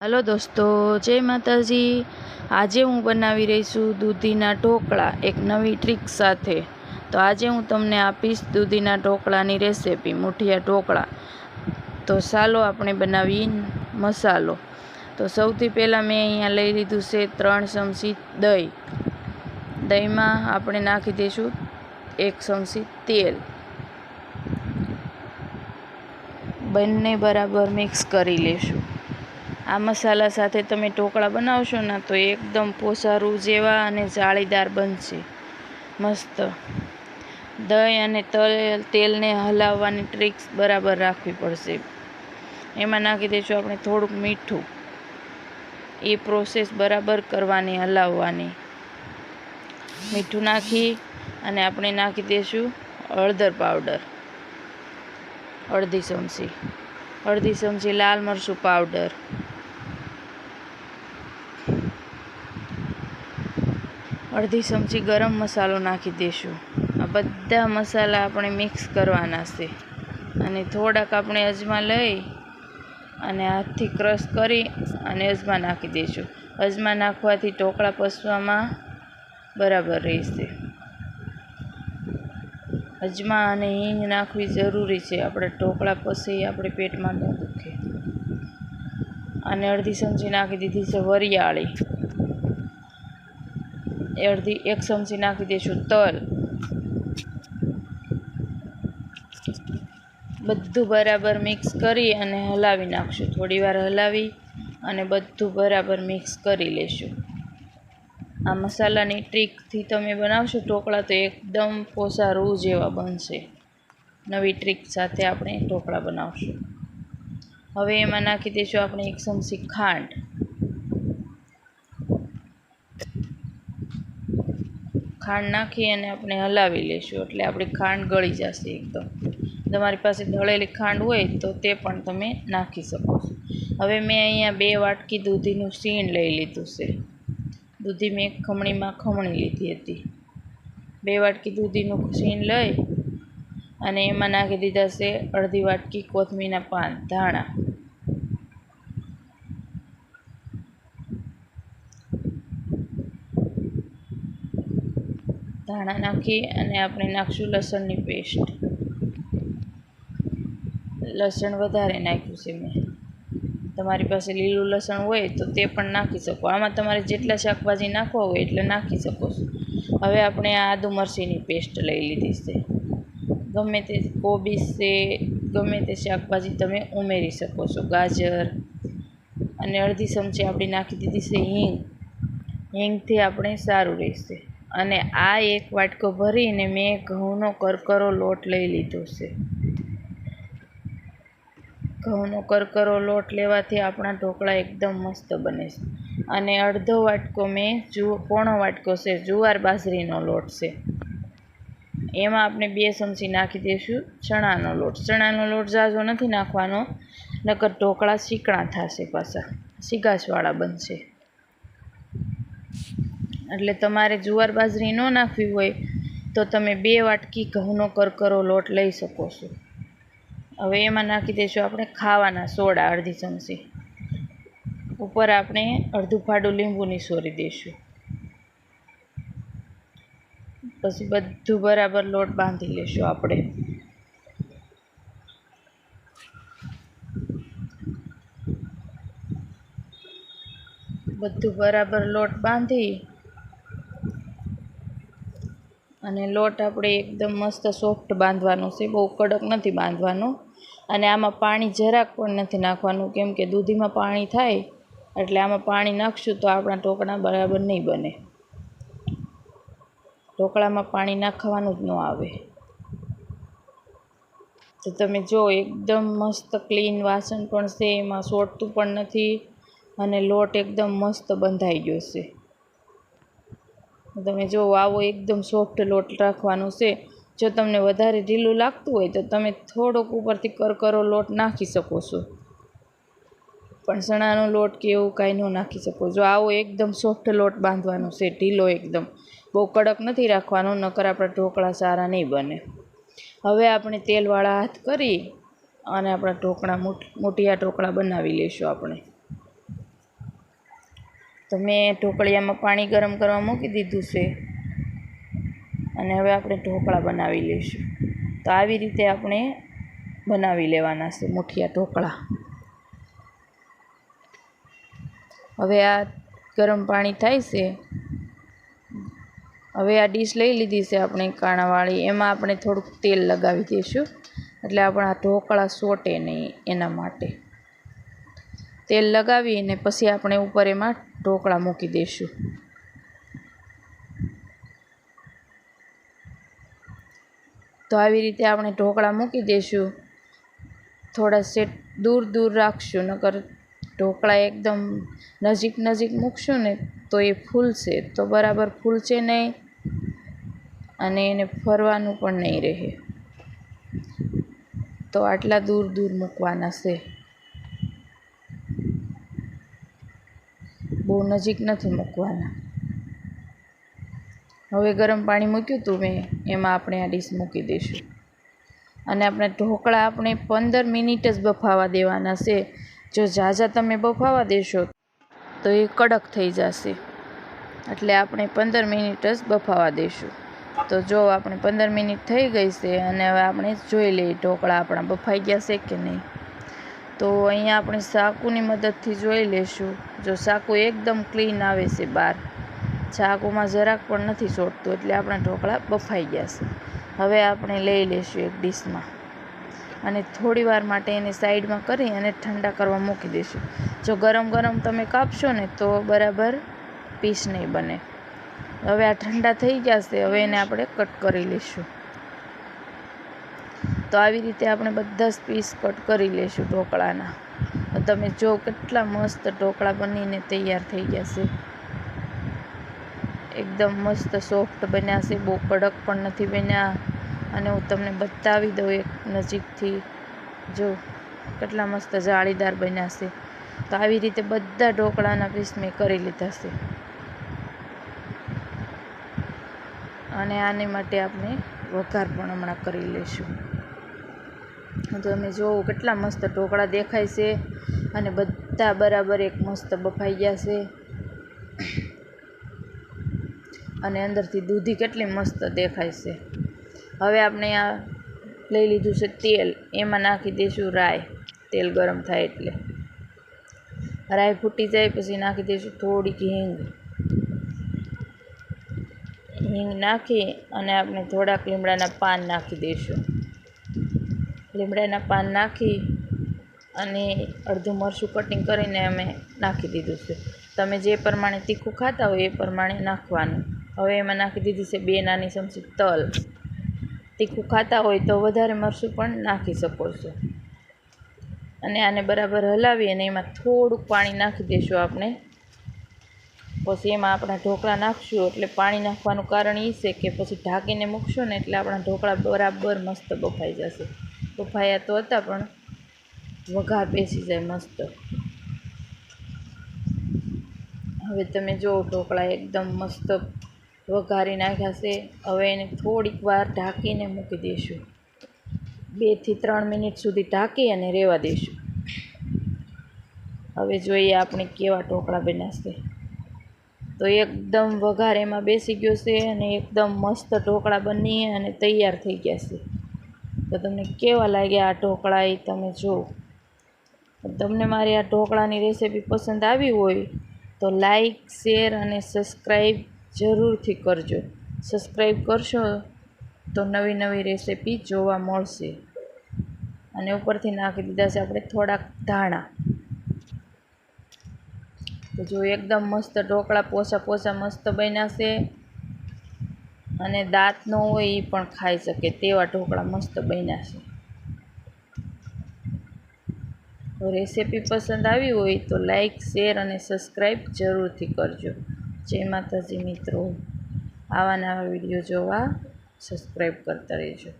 Hello दोस्तों, जय माताजी। આજે હું બનાવી રહી છું દૂધીના ઢોકળા એક નવી ટ્રીક સાથે। તો આજે હું તમને આપીશ દૂધીના ઢોકળાની રેસિપી, મુઠિયા ઢોકળા। તો ચાલો આપણે બનાવીએ મસાલો। તો સૌથી પહેલાં મેં અહીંયા લઈ લીધું છે 3 ચમચી દહીં। દહીંમાં આપણે નાખી દઈશું 1 ચમચી તેલ। બંને બરાબર મિક્સ કરી લેશું। આ મસાલા સાથે તમે ઢોકળા બનાવશો ને તો એકદમ પોસારું જેવા અને જાળીદાર બનશે, મસ્ત। દહીં અને તેલને હલાવવાની ટ્રીક્સ બરાબર રાખવી પડશે। એમાં નાખી દઈશું આપણે થોડુંક મીઠું। એ પ્રોસેસ બરાબર કરવાની, હલાવવાની। મીઠું નાખી અને આપણે નાખી દઈશું હળદર પાવડર અડધી ચમચી લાલ મરચું પાવડર, અડધી ચમચી ગરમ મસાલો નાખી દઈશું। આ બધા મસાલા આપણે મિક્સ કરવાના છે અને થોડાક આપણે અજમા લઈ અને હાથથી ક્રશ કરી અને અજમા નાખી દઈશું। અજમા નાખવાથી ઢોકળા પચવામાં બરાબર રહેશે। અજમા અને હિંગ નાખવી જરૂરી છે, આપણે ઢોકળા પછી આપણે પેટમાં ન દુખે। અને અડધી ચમચી નાખી દીધી છે વરિયાળી। 1 ચમચી નાખી દઈશું તલ। બધું બરાબર મિક્સ કરી અને હલાવી નાખશું। થોડી વાર હલાવી અને બધું બરાબર મિક્સ કરી લેશું। આ મસાલાની ટ્રીકથી તમે બનાવશો ઢોકળા તો એકદમ પોસારું જેવા બનશે। નવી ટ્રીક સાથે આપણે ઢોકળા બનાવશું। હવે એમાં નાખી દઈશું આપણે 1 ચમચી ખાંડ। ખાંડ નાખી અને આપણે હલાવી લઈશું એટલે આપણી ખાંડ ગળી જશે એકદમ। તમારી પાસે દળેલી ખાંડ હોય તો તે પણ તમે નાખી શકો છો। હવે મેં અહીંયા 2 વાટકી દૂધીનું સીણ લઈ લીધું છે। દૂધી મેં ખમણીમાં ખમણી લીધી હતી। 2 વાટકી દૂધીનું સીણ લઈ અને એમાં નાખી દીધા છે અડધી વાટકી કોથમીરના પાન, ધાણા। ધાણા નાખી અને આપણે નાખશું લસણની પેસ્ટ। લસણ વધારે નાખ્યું છે મેં। તમારી પાસે લીલું લસણ હોય તો તે પણ નાખી શકો। આમાં તમારે જેટલા શાકભાજી નાખવા હોય એટલે નાખી શકો છો। હવે આપણે આ આદુ મરચીની પેસ્ટ લઈ લીધી છે। ગમે તે કોબીજ છે, ગમે તે શાકભાજી તમે ઉમેરી શકો છો, ગાજર। અને અડધી ચમચી આપણે નાખી દીધી છે હિંગ। હિંગથી આપણે સારું રહેશે। અને આ 1 વાટકો ભરીને મેં ઘઉંનો કરકરો લોટ લઈ લીધો છે। ઘઉંનો કરકરો લોટ લેવાથી આપણા ઢોકળા એકદમ મસ્ત બને છે। અને અડધો વાટકો મેં પોણો વાટકો છે જુવાર બાજરીનો લોટ છે। એમાં આપણે 2 ચમચી નાખી દઈશું ચણાનો લોટ। ચણાનો લોટ ઝાઝો નથી નાખવાનો, નકર ઢોકળા ચીકણા થશે, પાછા ચીગાશવાળા બનશે। એટલે તમારે જુવાર બાજરી ન નાખવી હોય તો તમે 2 વાટકી ઘઉંનો કરકરો લોટ લઈ શકો છો। હવે એમાં નાખી દઈશું આપણે ખાવાના સોડા અડધી ચમચી। ઉપર આપણે અડધું ફાડું લીંબુ નિચોરી દઈશું। પછી બધું બરાબર લોટ બાંધી લેશું આપણે। બધું બરાબર લોટ બાંધી અને લોટ આપણે એકદમ મસ્ત સોફ્ટ બાંધવાનો છે, બહુ કડક નથી બાંધવાનો। અને આમાં પાણી જરાક પણ નથી નાખવાનું, કેમ કે દૂધીમાં પાણી થાય એટલે આમાં પાણી નાખશું તો આપણા ઢોકળા બરાબર નહીં બને। ઢોકળામાં પાણી નાખવાનું જ ન આવે। તો તમે જો એકદમ મસ્ત ક્લીન વાસણ પણ છે, એમાં સોટતું પણ નથી અને લોટ એકદમ મસ્ત બંધાઈ ગયો છે। તમે જો આવો એકદમ સોફ્ટ લોટ રાખવાનો છે। જો તમને વધારે ઢીલું લાગતું હોય તો તમે થોડોક ઉપરથી કરકરો લોટ નાખી શકો છો, પણ ચણાનો લોટ કે એવું કાંઈ ન નાખી શકો। જો આવો એકદમ સોફ્ટ લોટ બાંધવાનો છે, ઢીલો એકદમ, બહુ કડક નથી રાખવાનો, નકર આપણા ઢોકળા સારા નહીં બને। હવે આપણે તેલવાળા હાથ કરી અને આપણા મુઠિયા ઢોકળા બનાવી લઈશું આપણે। તો મેં ઢોકળિયામાં પાણી ગરમ કરવા મૂકી દીધું છે અને હવે આપણે ઢોકળા બનાવી લઈશું. તો આવી રીતે આપણે બનાવી લેવાના છે મુઠિયા ઢોકળા. હવે આ ગરમ પાણી થાય છે. હવે આ ડીશ લઈ લીધી છે આપણે કાણાવાળી, એમાં આપણે થોડુંક તેલ લગાવી દઈશું એટલે આપણા ઢોકળા સોટે નહીં, એના માટે તેલ લગાવીને પછી આપણે ઉપર એમાં ઢોકળા મૂકી દઈશું. તો આવી રીતે આપણે ઢોકળા મૂકી દઈશું. થોડા સેટ દૂર રાખશું, નકર ઢોકળા એકદમ નજીક મૂકશું ને તો એ ફૂલશે, તો બરાબર ફૂલશે નહીં અને એને ફરવાનું પણ નહીં રહે. તો આટલા દૂર મૂકવાના છે, બહુ નજીક નથી મૂકવાના. હવે ગરમ પાણી મૂક્યું હતું મેં, એમાં આપણે આ ડીશ મૂકી દઈશું અને આપણે ઢોકળા આપણે 15 મિનિટ જ બફાવા દેવાના છે. જો ઝાઝા તમે બફાવા દેશો તો એ કડક થઈ જશે, એટલે આપણે 15 મિનિટ જ બફાવા દઈશું. તો જો આપણે 15 મિનિટ થઈ ગઈ છે અને હવે આપણે જોઈ લઈએ ઢોકળા આપણા બફાઈ ગયા છે કે નહીં. તો અહીંયા આપણે ચાકુની મદદથી જોઈ લઈશું. જો ચાકુ એકદમ ક્લીન આવે છે બહાર, ચાકુમાં જરાક પણ નથી ચોટતું, એટલે આપણા ઢોકળા બફાઈ ગયા છે. હવે આપણે લઈ લઈશું એક ડીશમાં અને થોડી વાર માટે એને સાઈડમાં કરી અને ઠંડા કરવા મૂકી દઈશું. જો ગરમ તમે કાપશો ને તો બરાબર પીસ નહીં બને. હવે આ ઠંડા થઈ ગયા છે, હવે એને આપણે કટ કરી લઈશું. તો આવી રીતે આપણે બધા જ પીસ કટ કરી લઈશું ઢોકળાના. તમે જો કેટલા મસ્ત ઢોકળા બનીને તૈયાર થઈ ગયા છે. એકદમ મસ્ત સોફ્ટ બન્યા છે, બહુ કડક પણ નથી બન્યા. અને હું તમને બતાવી દઉં એક નજીકથી, જો કેટલા મસ્ત જાળીદાર બન્યા છે. તો આવી રીતે બધા ઢોકળાના પીસ મેં કરી લીધા છે અને આને માટે આપણે વઘાર પણ હમણાં કરી લઈશું. તો તમે જોવો કેટલા મસ્ત ઢોકળા દેખાય છે અને બધા બરાબર એક મસ્ત બફાઈ ગયા છે અને અંદરથી દૂધી કેટલી મસ્ત દેખાય છે. હવે આપણે આ લઈ લીધું છે તેલ, એમાં નાખી દઈશું રાઈ. તેલ ગરમ થાય એટલે રાઈ ફૂટી જાય પછી નાખી દઈશું થોડીક હિંગ નાખી અને આપણે થોડાક લીમડાના પાન નાખી દઈશું. લીમડાના પાન નાખી અને અડધું મરચું કટિંગ કરીને અમે નાખી દીધું છે. તમે જે પ્રમાણે તીખું ખાતા હોય એ પ્રમાણે નાખવાનું. હવે એમાં નાખી દીધી છે 2 નાની ચમચી તલ. તીખું ખાતા હોય તો વધારે મરચું પણ નાખી શકો છો. અને આને બરાબર હલાવી અને એમાં થોડુંક પાણી નાખી દઈશું આપણે. પછી એમાં આપણા ઢોકળા નાખશું. એટલે પાણી નાખવાનું કારણ એ છે કે પછી ઢાંકીને મૂકશું ને એટલે આપણા ઢોકળા બરાબર મસ્ત બફાઈ જશે. બફાયા તો હતા પણ વઘાર બેસી જાય મસ્ત. હવે તમે જો ઢોકળા એકદમ મસ્ત વઘારી નાખ્યા છે. હવે એને થોડીક વાર ઢાંકીને મૂકી દઈશું. 2 થી 3 મિનિટ સુધી ઢાંકી અને રહેવા દઈશું. હવે જોઈએ આપણે કેવા ઢોકળા બન્યા છે. તો એકદમ વઘાર એમાં બેસી ગયો છે અને એકદમ મસ્ત ઢોકળા બની અને તૈયાર થઈ ગયા છે. તો તમને કેવા લાગ્યા આ ઢોકળા એ તમે જુઓ. તમને મારી આ ઢોકળાની રેસીપી પસંદ આવી હોય તો લાઈક, શેર અને સબસ્ક્રાઈબ જરૂરથી કરજો. સબસ્ક્રાઈબ કરશો તો નવી રેસીપી જોવા મળશે. અને ઉપરથી નાખી દીધા છે આપણે થોડાક ધાણા. તો જો એકદમ મસ્ત ઢોકળા પોચા મસ્ત બન્યા છે અને દાંત ન હોય એ પણ ખાઈ શકે તેવા ઢોકળા મસ્ત બન્યા છે. તો રેસીપી પસંદ આવી હોય તો લાઈક, શેર અને સબસ્ક્રાઈબ જરૂરથી કરજો. જય માતાજી મિત્રો. આવા નવા વિડીયો જોવા સબસ્ક્રાઈબ કરતા રહેજો.